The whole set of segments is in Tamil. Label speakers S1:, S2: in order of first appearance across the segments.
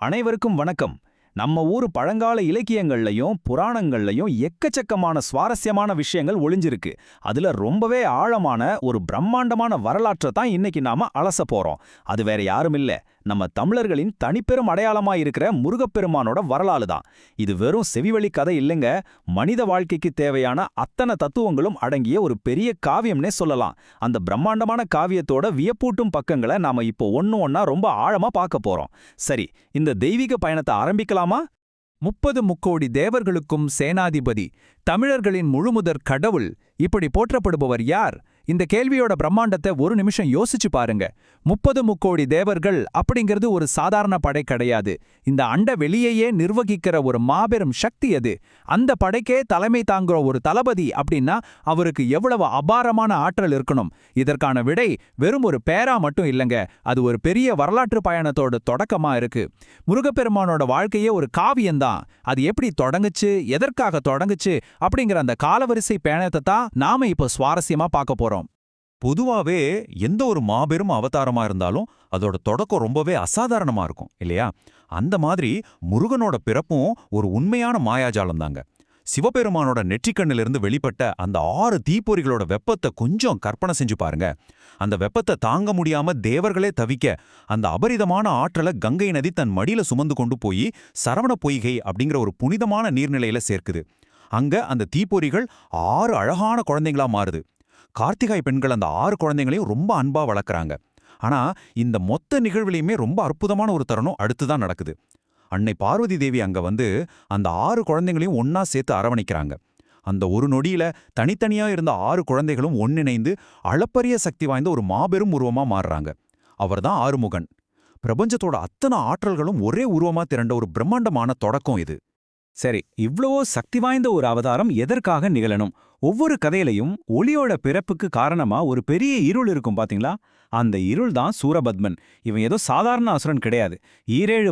S1: அனைவருக்கும் வணக்கம். நம்ம ஊர் பழங்கால இலக்கியங்கள்லயும் புராணங்கள்லயும் எக்கச்சக்கமான சுவாரஸ்யமான விஷயங்கள் ஒளிஞ்சிருக்கு. அதுல ரொம்பவே ஆழமான ஒரு பிரம்மாண்டமான வரலாற்றை தான் இன்னைக்கு நாம அலச போறோம். அது வேற யாரும் இல்ல, நம்ம தமிழர்களின் தனிப்பெரும் அடையாளமா இருக்கிற முருகப்பெருமானோட வரலாறு தான். இது வெறும் செவிவழி கதை இல்லைங்க, மனித வாழ்க்கைக்கு தேவையான அத்தனை தத்துவங்களும் அடங்கிய ஒரு பெரிய காவியம்னே சொல்லலாம். அந்த பிரம்மாண்டமான காவியத்தோட வியப்பூட்டும் பக்கங்களை நாம இப்போ ஒன்னா ரொம்ப ஆழமா பார்க்க போறோம். சரி, இந்த தெய்வீக பயணத்தை ஆரம்பிக்கலாமா?
S2: 30 முக்கோடி தேவர்களுக்கும் சேனாதிபதி, தமிழர்களின் முழுமுதற் கடவுள், இப்படி போற்றப்படுபவர் யார்? இந்த கேள்வியோட பிரம்மாண்டத்தை ஒரு நிமிஷம் யோசிச்சு பாருங்க. 30 முக்கோடி தேவர்கள் அப்படிங்கிறது ஒரு சாதாரண படை கிடையாது. இந்த அண்ட வெளியையே நிர்வகிக்கிற ஒரு மாபெரும் சக்தி அது. அந்த படைக்கே தலைமை தாங்குற ஒரு தளபதி அப்படின்னா அவருக்கு எவ்வளவு அபாரமான ஆற்றல் இருக்கணும்? இதற்கான விடை வெறும் ஒரு பேரா மட்டும் இல்லைங்க, அது ஒரு பெரிய வரலாற்று பயணத்தோட தொடக்கமா இருக்கு. முருகப்பெருமானோட வாழ்க்கையே ஒரு காவியம்தான். அது எப்படி தொடங்குச்சு, எதற்காக தொடங்குச்சு அப்படிங்கிற அந்த காலவரிசை பயணத்தை தான் நாம இப்போ சுவாரஸ்யமா பார்க்க போறோம்.
S3: பொதுவாவே எந்த ஒரு மாபெரும் அவதாரமா இருந்தாலும் அதோட தொடக்கம் ரொம்பவே அசாதாரணமா இருக்கும் இல்லையா? அந்த மாதிரி முருகனோட பிறப்பும் ஒரு உண்மையான மாயாஜாலம் தாங்க. சிவபெருமானோட நெற்றிக்கண்ணிலிருந்து வெளிப்பட்ட அந்த 6 தீப்பொறிகளோட வெப்பத்தை கொஞ்சம் கற்பனை செஞ்சு பாருங்க. அந்த வெப்பத்தை தாங்க முடியாம தேவர்களே தவிக்க அந்த அபரிதமான ஆற்றலை கங்கை நதி தன் மடியில சுமந்து கொண்டு போய் சரவண பொய்கை அப்படிங்கிற ஒரு புனிதமான நீர்நிலையில சேர்க்குது. அங்க அந்த தீப்பொறிகள் 6 அழகான குழந்தைங்களா மாறுது. கார்த்திகாய் பெண்கள் அந்த 6 குழந்தைங்களையும் ரொம்ப அன்பா வளர்க்குறாங்க. ஆனா இந்த மொத்த நிகழ்வுலையுமே ரொம்ப அற்புதமான ஒரு தருணம் அடுத்துதான் நடக்குது. அன்னை பார்வதி தேவி அங்க வந்து அந்த 6 குழந்தைங்களையும் ஒன்னா சேர்த்து அரவணைக்கிறாங்க. அந்த ஒரு நொடியில தனித்தனியா இருந்த 6 குழந்தைகளும் ஒன்னிணைந்து அளப்பரிய சக்தி வாய்ந்த ஒரு மாபெரும் உருவமா மாறுறாங்க. அவர்தான் ஆறுமுகன். பிரபஞ்சத்தோட அத்தனை ஆற்றல்களும் ஒரே உருவமா திரண்ட ஒரு பிரம்மாண்டமான தொடக்கம் இது.
S1: சரி, இவ்வளவோ சக்தி வாய்ந்த ஒரு அவதாரம் எதற்காக நிகழணும்? ஒவ்வொரு கதையிலையும் ஒளியோட பிறப்புக்கு காரணமா ஒரு பெரிய இருள் இருக்கும் பாத்தீங்களா? அந்த இருள் தான் சூரபத்மன். இவன் ஏதோ சாதாரண அசுரன் கிடையாது.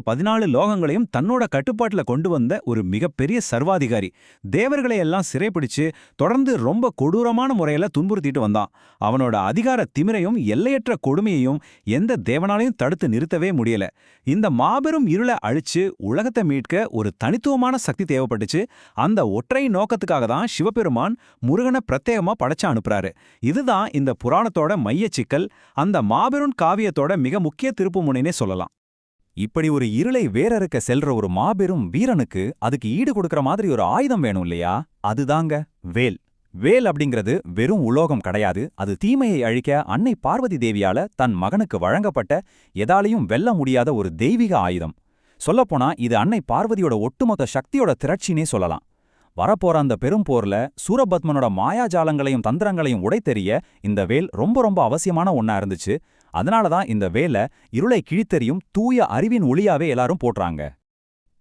S1: 14 லோகங்களையும் தன்னோட கட்டுப்பாட்டுல கொண்டு வந்த ஒரு மிகப்பெரிய சர்வாதிகாரி. தேவர்களை எல்லாம் சிறைப்பிடிச்சு தொடர்ந்து ரொம்ப கொடூரமான முறையில துன்புறுத்திட்டு வந்தான். அவனோட அதிகார திமிரையும் எல்லையற்ற கொடுமையையும் எந்த தேவனாலையும் தடுத்து நிறுத்தவே முடியல. இந்த மாபெரும் இருளை அழிச்சு உலகத்தை மீட்க ஒரு தனித்துவமான சக்தி தேவைப்பட்டுச்சு. அந்த ஒற்றை நோக்கத்துக்காக தான் சிவபெருமான் முருகனை பிரத்யேகமா படைச்சு அனுப்புறாரு. இதுதான் இந்த புராணத்தோட மைய சிக்கல், அந்த மாபெரும் காவியத்தோட மிக முக்கிய திருப்பு முனைனே சொல்லலாம்.
S2: இப்படி ஒரு இருளை வேறறுக்க செல்ற ஒரு மாபெரும் வீரனுக்கு அதுக்கு ஈடு கொடுக்கற மாதிரி ஒரு ஆயுதம் வேணும் இல்லையா? அதுதாங்க வேல். வேல் அப்படிங்கிறது வெறும் உலோகம் கிடையாது. அது தீமையை அழிக்க அன்னை பார்வதி தேவியால தன் மகனுக்கு வழங்கப்பட்ட எதாலையும் வெல்ல முடியாத ஒரு தெய்வீக ஆயுதம். சொல்லப்போனா இது அன்னை பார்வதியோட ஒட்டுமொத்த சக்தியோட திரட்சினே சொல்லலாம். வரப்போற அந்த பெரும் போர்ல சூரபத்மனோட மாயாஜாலங்களையும் தந்திரங்களையும் உடைத்தெறிய இந்த வேல் ரொம்ப ரொம்ப அவசியமான ஒன்னா இருந்துச்சு. அதனாலதான் இந்த வேலை இருளை கிழித்தெறியும் தூய அறிவின் ஒளியாவே எல்லாரும் போடுறாங்க.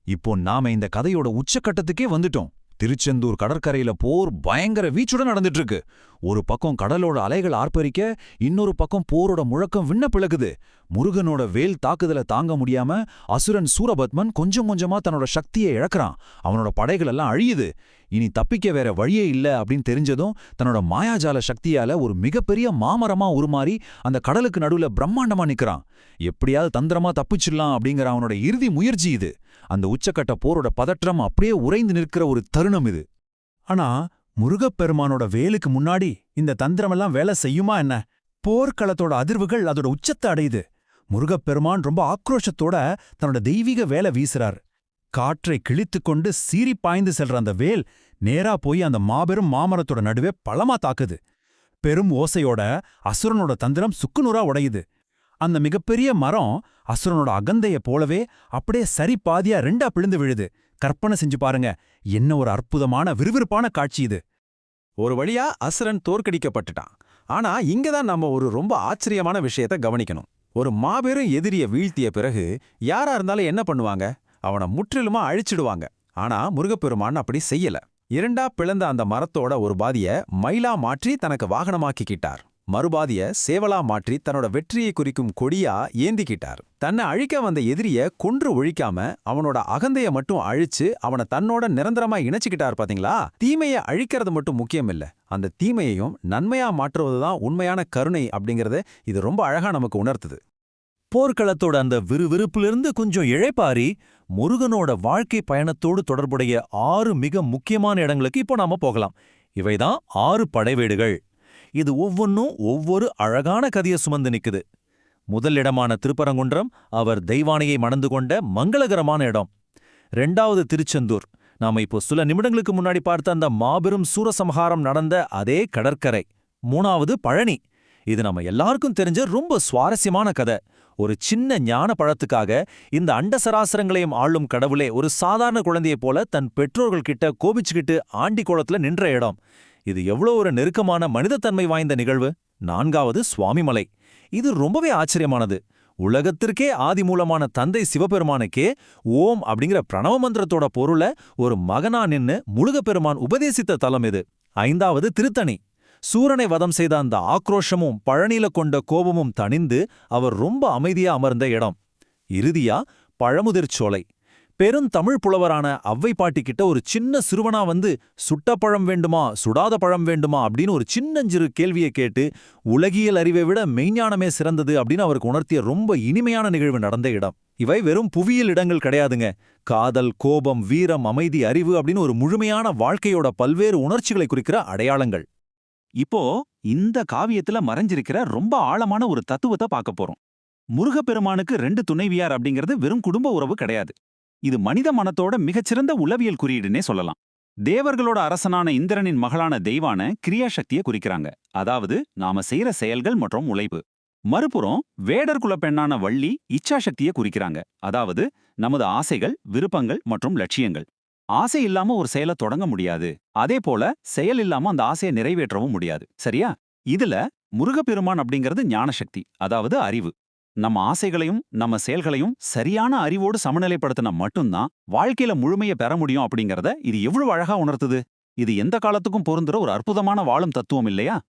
S3: இப்போ நாம இந்த கதையோட உச்சக்கட்டத்துக்கே வந்துட்டோம். திருச்செந்தூர் கடற்கரையில போர் பயங்கர வீச்சுடன் நடந்துட்டு இருக்கு. ஒரு பக்கம் கடலோட அலைகள் ஆர்ப்பரிக்க, இன்னொரு பக்கம் போரோட முழக்கம் விண்ண பிளக்குது. முருகனோட வேல் தாக்குதலை தாங்க முடியாம அசுரன் சூரபத்மன் கொஞ்சம் கொஞ்சமா தன்னோட சக்தியை இழக்கிறான். அவனோட படைகள் எல்லாம் அழியுது. இனி தப்பிக்க வேற வழியே இல்ல அப்படின்னு தெரிஞ்சதும் தன்னோட மாயாஜால சக்தியால ஒரு மிகப்பெரிய மாமரமா உருமாறி அந்த கடலுக்கு நடுவுல பிரம்மாண்டமா நிக்கிறான். எப்படியாவது தந்திரமா தப்பிச்சிடலாம் அப்படிங்கிற அவனோட இறுதி முயற்சி இது. அந்த உச்சக்கட்ட போரோட பதற்றம் அப்படியே உறைந்து நிற்கிற ஒரு தருணம் இது.
S4: ஆனா முருகப்பெருமானோட வேலுக்கு முன்னாடி இந்த தந்திரமெல்லாம் வேலை செய்யுமா என்ன? போர்க்களத்தோட அதிர்வுகள் அதோட உச்சத்தை அடையுது. முருகப்பெருமான் ரொம்ப ஆக்ரோஷத்தோட தன்னோட தெய்வீக வேலை வீசுறார். காற்றை கிழித்துக்கொண்டு சீறி பாய்ந்து செல்ற அந்த வேல் நேரா போய் அந்த மாபெரும் மாமரத்தோட நடுவே பலமா தாக்குது. பெரும் ஓசையோட அசுரனோட தந்திரம் சுக்குநூறா உடையுது. அந்த மிகப்பெரிய மரம் அசுரனோட அகந்தைய போலவே அப்படியே சரி பாதியா 2ஆ பிளந்து விழுது. கற்பனை செஞ்சு பாருங்க, என்ன ஒரு அற்புதமான விறுவிறுப்பான காட்சி இது.
S1: ஒரு வழியா அசுரன் தோற்கடிக்கப்பட்டுட்டான். ஆனா இங்கதான் நம்ம ஒரு ரொம்ப ஆச்சரியமான விஷயத்தை கவனிக்கணும். ஒரு மாபெரும் எதிரிய வீழ்த்திய பிறகு யாரா இருந்தாலும் என்ன பண்ணுவாங்க? அவனை முற்றிலுமா அழிச்சிடுவாங்க. ஆனா முருகப்பெருமான் அப்படி செய்யல. 2ஆ பிளந்த அந்த மரத்தோட ஒரு பாதிய மயிலா மாற்றி தனக்கு வாகனமாக்கிக்கிட்டார். மறுபாதிய சேவலா மாற்றி தன்னோட வெற்றியை குறிக்கும் கொடியா ஏந்திக்கிட்டார். தன்னை அழிக்க வந்த எதிரிய கொன்று ஒழிக்காம அவனோட அகந்தைய மட்டும் அழிச்சு அவனை தன்னோட நிரந்தரமா இணைச்சுக்கிட்டார். பாத்தீங்களா? தீமையை அழிக்கிறது மட்டும் முக்கியம் இல்ல, அந்த தீமையையும் நன்மையா மாற்றுவதுதான் உண்மையான கருணை அப்படிங்கறத இது ரொம்ப அழகா நமக்கு உணர்த்துது.
S3: போர்க்களத்தோட அந்த விறுவிறுப்பிலிருந்து கொஞ்சம் இழைப்பாரி முருகனோட வாழ்க்கை பயணத்தோடு தொடர்புடைய 6 மிக முக்கியமான இடங்களுக்கு இப்போ நாம போகலாம். இவைதான் 6 படைவீடுகள். இது ஒவ்வொன்னும் ஒவ்வொரு அழகான கதையை சுமந்து நிக்குது. முதல் இடமான திருப்பரங்குன்றம் அவர் தெய்வானையை மணந்து கொண்ட மங்களகரமான இடம். 2வது திருச்செந்தூர், நாம இப்போ சில நிமிடங்களுக்கு முன்னாடி பார்த்த அந்த மாபெரும் சூரசம்ஹாரம் நடந்த அதே கடற்கரை. 3வது பழனி, இது நம்ம எல்லாருக்கும் தெரிஞ்ச ரொம்ப சுவாரஸ்யமான கதை. ஒரு சின்ன ஞான பழத்துக்காக இந்த அண்ட சராசரங்களையும் ஆளும் கடவுளே ஒரு சாதாரண குழந்தையைப் போல தன் பெற்றோர்கள் கிட்ட கோபிச்சுக்கிட்டு ஆண்டி கோலத்துல நின்ற இடம். இது எவ்வளோ ஒரு நெருக்கமான மனிதத்தன்மை வாய்ந்த நிகழ்வு. 4வது சுவாமிமலை, இது ரொம்பவே ஆச்சரியமானது. உலகத்திற்கே ஆதிமூலமான தந்தை சிவபெருமானுக்கே ஓம் அப்படிங்கிற பிரணவ மந்திரத்தோட பொருளை ஒரு மகனா நின்னு முருகப்பெருமான் உபதேசித்த தலம் இது. 5வது திருத்தணி, சூரனை வதம் செய்த அந்த ஆக்ரோஷமும் பழனியில கொண்ட கோபமும் தணிந்து அவர் ரொம்ப அமைதியா அமர்ந்த இடம். இறுதியா பழமுதிர்ச்சோலை, பெருந்தமிழ் புலவரான அவ்வை பாட்டிக்கிட்ட ஒரு சின்ன சிறுவனா வந்து சுட்ட பழம் வேண்டுமா சுடாத பழம் வேண்டுமா அப்படின்னு ஒரு சின்னஞ்சிறு கேள்வியை கேட்டு உலகியல் அறிவை விட மெய்ஞானமே சிறந்தது அப்படின்னு அவருக்கு உணர்த்திய ரொம்ப இனிமையான நிகழ்வு நடந்த இடம். இவை வெறும் புவியியல் இடங்கள் கிடையாதுங்க. காதல், கோபம், வீரம், அமைதி, அறிவு அப்படின்னு ஒரு முழுமையான வாழ்க்கையோட பல்வேறு உணர்ச்சிகளை குறிக்கிற அடையாளங்கள்.
S1: இப்போ இந்த காவியத்துல மறைஞ்சிருக்கிற ரொம்ப ஆழமான ஒரு தத்துவத்தை பார்க்க போறோம். முருகப்பெருமானுக்கு 2 துணைவியார் அப்படிங்கிறது வெறும் குடும்ப உறவு கிடையாது. இது மனித மனத்தோட மிகச்சிறந்த உளவியல் குறியீடுன்னே சொல்லலாம். தேவர்களோட அரசனான இந்திரனின் மகளான தெய்வான கிரியாசக்தியை குறிக்கிறாங்க. அதாவது நாம செய்யற செயல்கள் மற்றும் உழைப்பு. மறுபுறம் வேடர் குல பெண்ணான வள்ளி இச்சாசக்தியை குறிக்கிறாங்க. அதாவது நமது ஆசைகள், விருப்பங்கள் மற்றும் லட்சியங்கள். ஆசை இல்லாம ஒரு செயலை தொடங்க முடியாது. அதே போல செயல் இல்லாம அந்த ஆசையை நிறைவேற்றவும் முடியாது. சரியா? இதுல முருகப்பெருமான் அப்படிங்கிறது ஞானசக்தி, அதாவது அறிவு. நம்ம ஆசைகளையும் நம்ம செயல்களையும் சரியான அறிவோடு சமநிலைப்படுத்தினா மட்டும்தான் வாழ்க்கையில முழுமையை பெற முடியும் அப்படிங்கறத இது எவ்வளவு அழகா உணர்த்துது. இது எந்த காலத்துக்கும் பொருந்துற ஒரு அற்புதமான வாழும் தத்துவம் இல்லையா?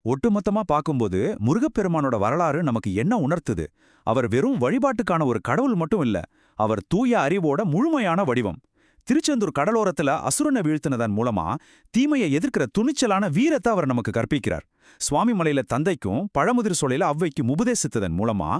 S3: ஒட்டுமொத்தமா பார்க்கும்போது முருகப்பெருமானோட வரலாறு நமக்கு என்ன உணர்த்துது? அவர் வெறும் வழிபாட்டுக்கான ஒரு கடவுள் மட்டும் இல்ல, அவர் தூய அறிவோட முழுமையான வடிவம். திருச்செந்தூர் கடலோரத்துல அசுரனை வீழ்த்தினதன் மூலமா தீமையை எதிர்க்கிற துணிச்சலான வீரத்தை அவர் நமக்கு கற்பிக்கிறார். சுவாமிமலையில தந்தைக்கும் பழமுதிர் சோலையில அவ்வைக்கும் உபதேசித்ததன் மூலமா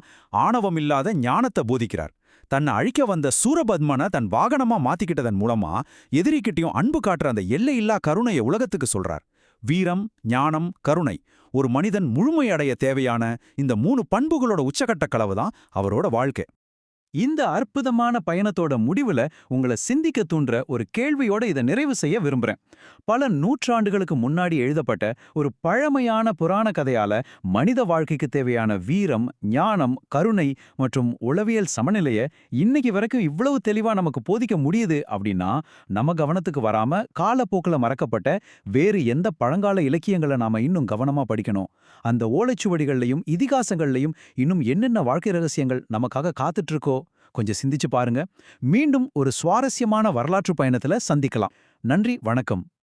S3: ஆணவம் இல்லாத ஞானத்தை போதிக்கிறார். தன்னை அழிக்க வந்த சூரபத்மனை தன் வாகனமா மாத்திக்கிட்டதன் மூலமா எதிரிக்கிட்டையும் அன்பு காட்டுற அந்த எல்லையில்லா கருணையை உலகத்துக்கு சொல்றார். வீரம், ஞானம், கருணை, ஒரு மனிதன் முழுமையடைய தேவையான இந்த 3 பண்புகளோட உச்சகட்ட கலவுதான் அவரோட வாழ்க்கை.
S2: இந்த அற்புதமான பயணத்தோட முடிவுல உங்களை சிந்திக்க தூண்டுற ஒரு கேள்வியோட இதை நிறைவு செய்ய விரும்புறேன். பல நூற்றாண்டுகளுக்கு முன்னாடி எழுதப்பட்ட ஒரு பழமையான புராண கதையால மனித வாழ்க்கைக்கு தேவையான வீரம், ஞானம், கருணை மற்றும் உளவியல் சமநிலையை இன்னைக்கு வரைக்கும் இவ்வளவு தெளிவா நமக்கு போதிக்க முடியுது அப்படின்னா, நம்ம கவனத்துக்கு வராம காலப்போக்கில் மறக்கப்பட்ட வேறு எந்த பழங்கால இலக்கியங்களை நாம இன்னும் கவனமா படிக்கணும். அந்த ஓலைச்சுவடிகள்லையும் இதிகாசங்கள்லையும் இன்னும் என்னென்ன வாழ்க்கை ரகசியங்கள் நமக்காக காத்துட்டு இருக்கோ கொஞ்சம் சிந்திச்சு பாருங்க. மீண்டும் ஒரு சுவாரஸ்யமான வரலாற்று பயணத்துல சந்திக்கலாம். நன்றி, வணக்கம்.